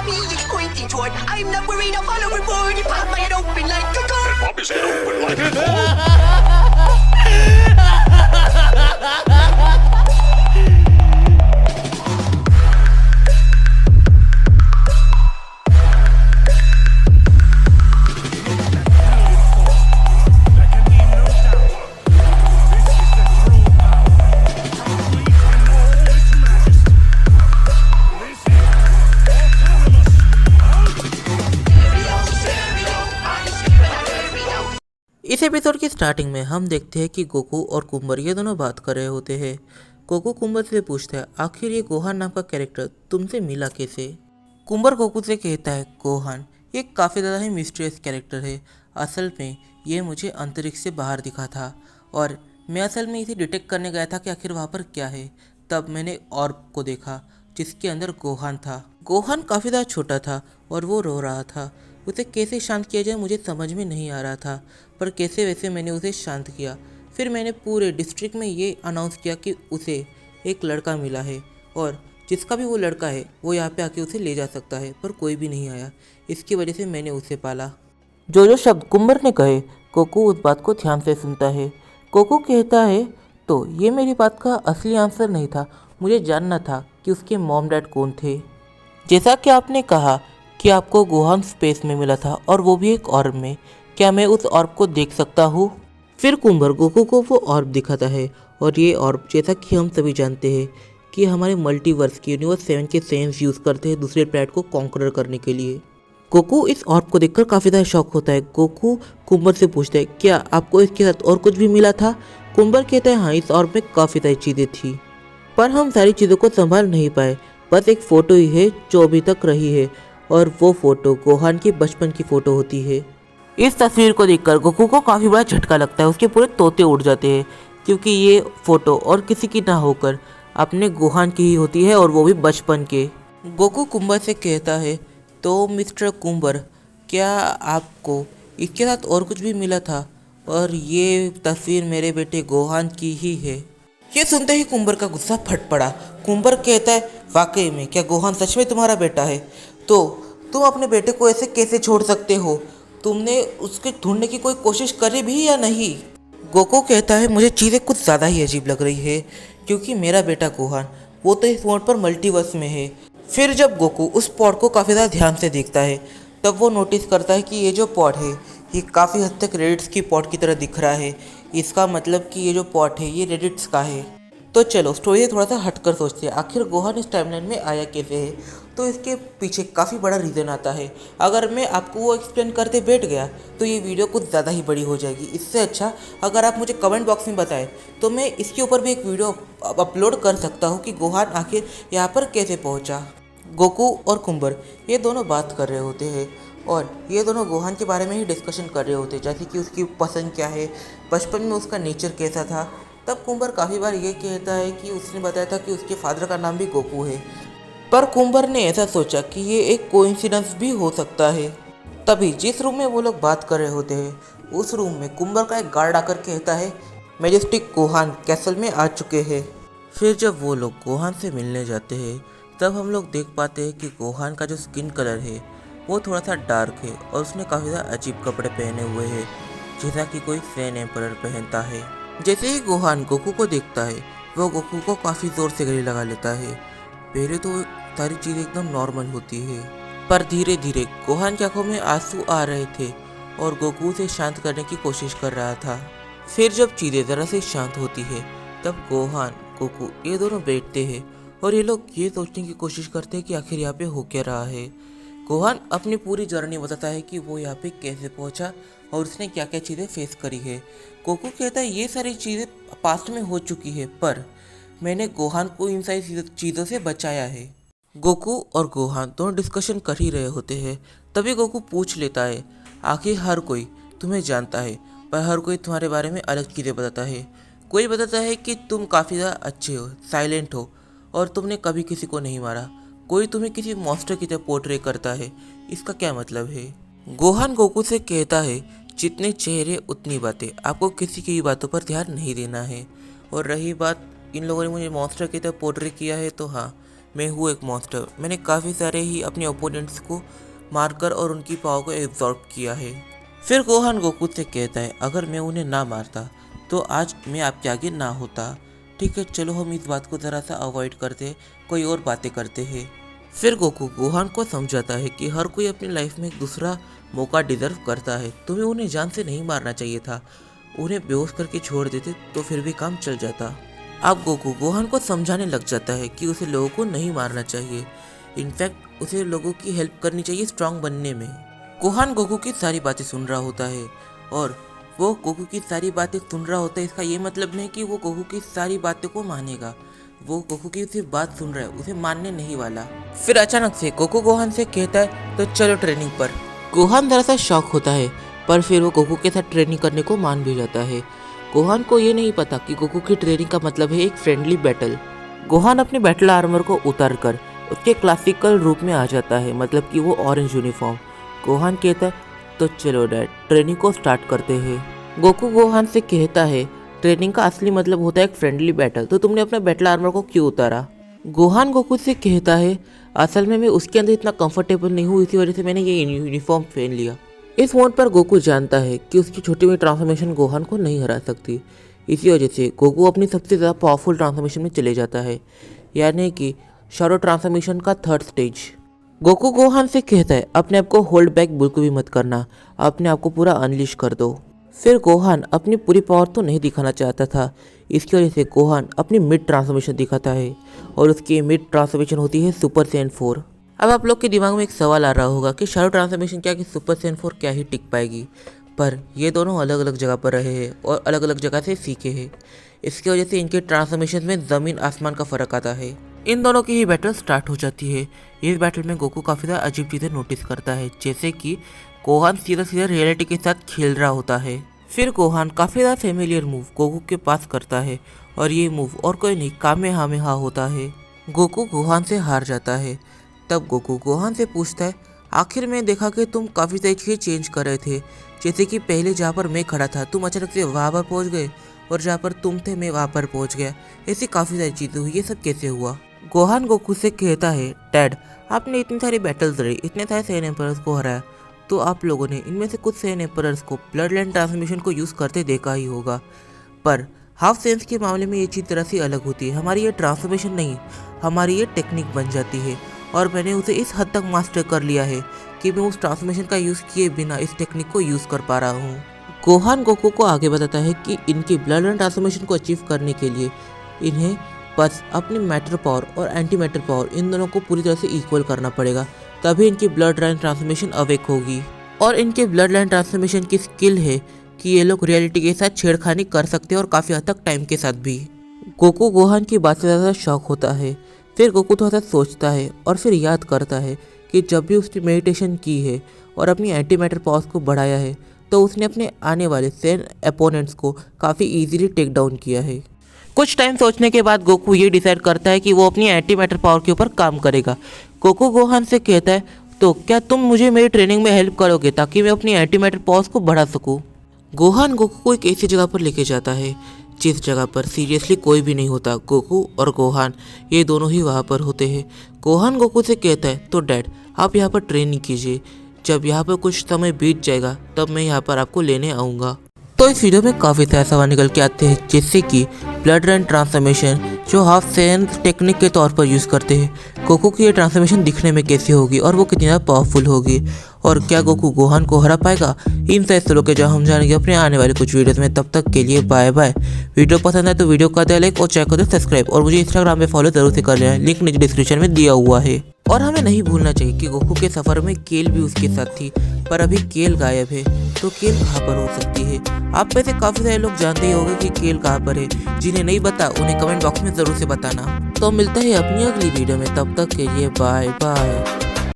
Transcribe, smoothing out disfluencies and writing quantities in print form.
me it's pointing toward. I'm not worried, I'll follow reward. You pop my head open like a gun. And pop his head open like a gun. इस episode की starting में हम देखते हैं कि Goku और कुम्बर ये दोनों बात कर रहे होते हैं। गोकू कुम्बर से पूछता है आखिर ये गोहान नाम का कैरेक्टर तुमसे मिला कैसे। कुम्बर गोकू से कहता है गोहान ये काफ़ी ज़्यादा ही मिस्टीरियस कैरेक्टर है। असल में ये मुझे अंतरिक्ष से बाहर दिखा था और मैं असल में इसे डिटेक्ट करने गया था कि आखिर वहाँ पर क्या है। तब मैंने ऑर्ब को देखा जिसके अंदर गोहान था। गोहान काफ़ी ज़्यादा छोटा था और वो रो रहा था। उसे कैसे शांत किया जाए मुझे समझ में नहीं आ रहा था, पर कैसे वैसे मैंने उसे शांत किया। फिर मैंने पूरे डिस्ट्रिक्ट में ये अनाउंस किया कि उसे एक लड़का मिला है और जिसका भी वो लड़का है वो यहाँ पे आके उसे ले जा सकता है, पर कोई भी नहीं आया। इसकी वजह से मैंने उसे पाला। जो शब्द कुम्बर ने कहे कोकू उस बात को ध्यान से सुनता है। कोकू कहता है तो ये मेरी बात का असली आंसर नहीं था, मुझे जानना था कि उसके मॉम डैड कौन थे। जैसा कि आपने कहा कि आपको गोहान स्पेस में मिला था और वो भी एक ऑर्ब में, क्या मैं उस ऑर्ब को देख सकता हूँ। फिर कुम्बर गोकू को वो ऑर्ब दिखाता है और ये ऑर्ब जैसा कि हम सभी जानते हैं कि हमारे मल्टीवर्स की यूनिवर्स 7 के सेंस यूज़ करते हैं दूसरे प्लैनेट को कॉन्करर करने के लिए। गोकू इस ऑर्ब को देखकर काफ़ी ज़्यादा शॉक होता है। गोकू कुम्बर से पूछता है क्या आपको इसके साथ और कुछ भी मिला था। कुम्बर कहता है हाँ, इस ऑर्ब में काफ़ी सारी चीज़ें थी पर हम सारी चीज़ों को संभाल नहीं पाए। बस एक फ़ोटो ही है जो अभी तक रही है और वो फ़ोटो गोहान की बचपन की फ़ोटो होती है। इस तस्वीर को देखकर गोकू को काफ़ी बड़ा झटका लगता है। उसके पूरे तोते उड़ जाते हैं क्योंकि ये फ़ोटो और किसी की ना होकर अपने गोहान की ही होती है और वो भी बचपन के। गोकू कुम्बर से कहता है तो मिस्टर कुम्बर क्या आपको इसके साथ और कुछ भी मिला था और ये तस्वीर मेरे बेटे गोहान की ही है। ये सुनते ही कुम्बर का गुस्सा फट पड़ा। कुम्बर कहता है वाकई में क्या गोहान सच में तुम्हारा बेटा है? तो तुम अपने बेटे को ऐसे कैसे छोड़ सकते हो? तुमने उसके ढूंढने की कोई कोशिश करी भी या नहीं? गोकू कहता है मुझे चीज़ें कुछ ज़्यादा ही अजीब लग रही है क्योंकि मेरा बेटा गोहान वो तो इस मोड पर मल्टीवर्स में है। फिर जब गोकू उस पॉड को काफ़ी ज़्यादा ध्यान से देखता है तब वो नोटिस करता है कि ये जो पॉड है ये काफ़ी हद तक रेडिट्स की पॉड की तरह दिख रहा है। इसका मतलब कि ये जो पॉड है ये रेडिट्स का है। तो चलो स्टोरी से थोड़ा सा हटकर सोचते हैं आखिर गोहान इस टाइमलाइन में आया कैसे है। तो इसके पीछे काफ़ी बड़ा रीज़न आता है। अगर मैं आपको वो एक्सप्लेन करते बैठ गया तो ये वीडियो कुछ ज़्यादा ही बड़ी हो जाएगी। इससे अच्छा अगर आप मुझे कमेंट बॉक्स में बताएं तो मैं इसके ऊपर भी एक वीडियो अपलोड कर सकता हूँ कि गोहान आखिर यहाँ पर कैसे पहुँचा। गोकू और कुम्बर ये दोनों बात कर रहे होते हैं और ये दोनों गोहान के बारे में ही डिस्कशन कर रहे होते हैं, जैसे कि उसकी पसंद क्या है, बचपन में उसका नेचर कैसा था। तब कुम्बर काफ़ी बार ये कहता है कि उसने बताया था कि उसके फादर का नाम भी गोकू है, पर कुम्बर ने ऐसा सोचा कि ये एक कोइंसिडेंस भी हो सकता है। तभी जिस रूम में वो लोग बात कर रहे होते हैं उस रूम में कुम्बर का एक गार्ड आकर कहता है मैजेस्टिक गोहान कैसल में आ चुके हैं। फिर जब वो लोग गोहान से मिलने जाते हैं तब हम लोग देख पाते हैं कि गोहान का जो स्किन कलर है वो थोड़ा सा डार्क है और उसने काफ़ी ज़्यादा अजीब कपड़े पहने हुए हैं जैसा कि कोई सैन एम्परर पहनता है। जैसे ही गोहान गोकू को देखता है वो गोकू को काफ़ी ज़ोर से गले लगा लेता है। पहले तो सारी चीज़ें एकदम नॉर्मल होती है पर धीरे धीरे गोहान की आंखों में आंसू आ रहे थे और गोकू से शांत करने की कोशिश कर रहा था। फिर जब चीज़ें ज़रा से शांत होती है तब गोहान गोकू ये दोनों बैठते हैं और ये लोग ये सोचने की कोशिश करते हैं कि आखिर यहाँ पे हो क्या रहा है। गोहान अपनी पूरी जर्नी बताता है कि वो यहाँ पे कैसे पहुँचा और उसने क्या क्या चीज़ें फेस करी है। गोकू कहता है ये सारी चीज़ें पास्ट में हो चुकी है पर मैंने गोहान को इन सारी चीज़ों से बचाया है। गोकू और गोहान दोनों डिस्कशन कर ही रहे होते हैं तभी गोकू पूछ लेता है आखिर हर कोई तुम्हें जानता है पर हर कोई तुम्हारे बारे में अलग चीज़ें बताता है। कोई बताता है कि तुम काफ़ी ज़्यादा अच्छे हो, साइलेंट हो और तुमने कभी किसी को नहीं मारा। कोई तुम्हें किसी मॉन्स्टर की तरह पोर्ट्रे करता है, इसका क्या मतलब है? गोहान गोकू से कहता है जितने चेहरे उतनी बातें, आपको किसी की बातों पर ध्यान नहीं देना है। और रही बात इन लोगों ने मुझे मॉन्स्टर की तरह पोर्ट्रे किया है तो हाँ, मैं हूँ एक मॉन्स्टर। मैंने काफ़ी सारे ही अपने ओपोनेंट्स को मारकर और उनकी पावर को एब्जॉर्ब किया है। फिर गोहान गोकू से कहता है अगर मैं उन्हें ना मारता तो आज मैं आपके आगे ना होता। ठीक है, चलो हम इस बात को ज़रा सा अवॉइड करते, कोई और बातें करते हैं। फिर गोकू गोहान को समझाता है कि हर कोई अपनी लाइफ में एक दूसरा मौका डिजर्व करता है। तुम्हें उन्हें जान से नहीं मारना चाहिए था, उन्हें बेहोश करके छोड़ देते तो फिर भी काम चल जाता। अब गोकू गोहान को समझाने लग जाता है कि उसे लोगों को नहीं मारना चाहिए, इनफैक्ट उसे लोगों की हेल्प करनी चाहिए स्ट्रांग बनने में। गोहान गोकू की सारी बातें सुन रहा होता है और वो गोकू की सारी बातें सुन रहा होता है। इसका ये मतलब नहीं कि वो गोकू की सारी बातों को मानेगा, वो गोकू की सिर्फ बात सुन रहा है, उसे मानने नहीं वाला। फिर अचानक से गोकू गोहान से कहता है तो चलो ट्रेनिंग पर। गोहान जरा सा शॉक होता है पर फिर वो गोकू के साथ ट्रेनिंग करने को मान भी जाता है। गोहान को ये नहीं पता कि गोकू की ट्रेनिंग का मतलब है एक फ्रेंडली बैटल। गोहान अपने बैटल आर्मर को उतार कर उसके क्लासिकल रूप में आ जाता है, मतलब कि वो ऑरेंज यूनिफॉर्म। गोहान कहता है तो चलो डैड ट्रेनिंग को स्टार्ट करते हैं। गोकू गोहान से कहता है ट्रेनिंग का असली मतलब होता है एक फ्रेंडली बैटल, तो तुमने अपना बैटल आर्मर को क्यों उतारा? गोहान गोकू से कहता है असल में मैं उसके अंदर इतना कंफर्टेबल नहीं हूँ, इसी वजह से मैंने ये यूनिफॉर्म पहन लिया। इस मोड पर गोकू जानता है कि उसकी छोटी हुई ट्रांसफॉर्मेशन गोहान को नहीं हरा सकती। इसी वजह से गोकू अपनी सबसे ज़्यादा पावरफुल ट्रांसफॉर्मेशन में चले जाता है, यानी कि शैडो ट्रांसफॉर्मेशन का 3rd स्टेज। गोकू गोहान से कहता है अपने आप को होल्ड बैक बिल्कुल भी मत करना, अपने आप को पूरा अनलिश कर दो। फिर गोहान अपनी पूरी पावर तो नहीं दिखाना चाहता था, इसकी वजह से गोहान अपनी मिड ट्रांसफॉर्मेशन दिखाता है और उसकी मिड ट्रांसफॉर्मेशन होती है सुपर सैयन 4। अब आप लोग के दिमाग में एक सवाल आ रहा होगा कि शैडो ट्रांसफॉर्मेशन क्या कि सुपर सैयन 4 क्या ही टिक पाएगी, पर ये दोनों अलग अलग जगह पर रहे हैं और अलग अलग जगह से सीखे हैं। इसकी वजह से इनके ट्रांसफॉर्मेशन में ज़मीन आसमान का फ़र्क आता है। इन दोनों की ही बैटल स्टार्ट हो जाती है। इस बैटल में गोकू काफ़ी ज़्यादा अजीब चीज़ें नोटिस करता है, जैसे कि गोहान सीधा सीधा रियलिटी के साथ खेल रहा होता है। फिर गोहान काफ़ी ज़्यादा फेमिलियर मूव गोकू के पास करता है और ये मूव और कोई नहीं कामेहामेहा होता है। गोकू गोहान से हार जाता है। तब गोकू गोहान से पूछता है आखिर में देखा कि तुम काफ़ी सारी चीज़ें चेंज कर रहे थे, जैसे कि पहले जहाँ पर मैं खड़ा था तुम अचानक से वहाँ पर पहुँच गए और जहाँ पर तुम थे मैं वहाँ पर पहुँच गया। ऐसी काफ़ी सारी चीज़ें हुई, ये सब कैसे हुआ? गोहान गोकू से कहता है डैड आपने इतनी सारी बैटल्स लड़ी, इतने सारे सैयन एम्परर्स को हराया, तो आप लोगों ने इनमें से कुछ सैयन एम्परर्स को ब्लड लाइन ट्रांसमिशन को यूज़ करते देखा ही होगा, पर हाफ सेंस के मामले में ये चीज़ तरह से अलग होती है। हमारी ये ट्रांसफॉर्मेशन नहीं, हमारी ये टेक्निक बन जाती है और मैंने उसे इस हद तक मास्टर कर लिया है कि मैं उस ट्रांसफॉर्मेशन का यूज़ किए बिना इस टेक्निक को यूज़ कर पा रहा हूँ। गोहान गोकू को आगे बताता है कि इनकी ब्लड लाइन ट्रांसफॉर्मेशन को अचीव करने के लिए इन्हें बस अपनी मैटर पावर और एंटी मैटर पावर इन दोनों को पूरी तरह से इक्वल करना पड़ेगा, तभी इनकी ब्लड लाइन ट्रांसफॉर्मेशन अवेक होगी। और इनके ब्लड लाइन ट्रांसफॉर्मेशन की स्किल है कि ये लोग रियलिटी के साथ छेड़खानी कर सकते हैं और काफ़ी हद तक टाइम के साथ भी। गोकू गोहान की बात से ज़्यादा शॉक होता है। फिर गोकू थोड़ा सा सोचता है और फिर याद करता है कि जब भी उसने मेडिटेशन की है और अपनी एंटी मैटर पावर्स को बढ़ाया है तो उसने अपने आने वाले सैयन अपोनेंट्स को काफ़ी इजीली टेक डाउन किया है। कुछ टाइम सोचने के बाद गोकू ये डिसाइड करता है कि वो अपनी एंटी मैटर पावर के ऊपर काम करेगा। गोकू गोहान से कहता है तो क्या तुम मुझे मेरी ट्रेनिंग में हेल्प करोगे ताकि मैं अपनी एंटी मैटर पावर्स को बढ़ा सकूं? गोहान गोकू को एक ऐसी जगह पर लेके जाता है जिस जगह पर सीरियसली कोई भी नहीं होता। गोकू और गोहान ये दोनों ही वहाँ पर होते हैं। गोहान गोकू से कहता है तो डैड आप यहाँ पर ट्रेनिंग कीजिए, जब यहाँ पर कुछ समय बीत जाएगा तब मैं यहाँ पर आपको लेने आऊँगा। तो इस वीडियो में काफ़ी सारे सवाल निकल के आते हैं, जैसे कि ब्लड लाइन ट्रांसफॉर्मेशन जो हाफ सैयन टेक्निक के तौर पर यूज़ करते हैं, गोकू की ये ट्रांसफॉर्मेशन दिखने में कैसी होगी और वो कितनी ज़्यादा पावरफुल होगी, और क्या गोकू गोहान को हरा पाएगा। इन सारे सवालों के जवाब हम जानेंगे अपने आने वाले कुछ वीडियोस में। तब तक के लिए बाय बाय। वीडियो पसंद आए तो वीडियो का दे लाइक और चैनल को दे सब्सक्राइब, और मुझे इंस्टाग्राम पे फॉलो जरूर से कर लेना, लिंक नीचे डिस्क्रिप्शन में दिया हुआ है। और हमें नहीं भूलना चाहिए कि गोकू के सफ़र में केल भी उसके साथ थी, पर अभी केल गायब है, तो केल कहाँ पर हो सकती है? आप में से काफ़ी सारे लोग जानते ही होंगे कि केल कहाँ पर है। जिन्हें नहीं पता उन्हें कमेंट बॉक्स में ज़रूर से बताना। तो मिलते हैं अपनी अगली वीडियो में, तब तक के लिए बाय बाय।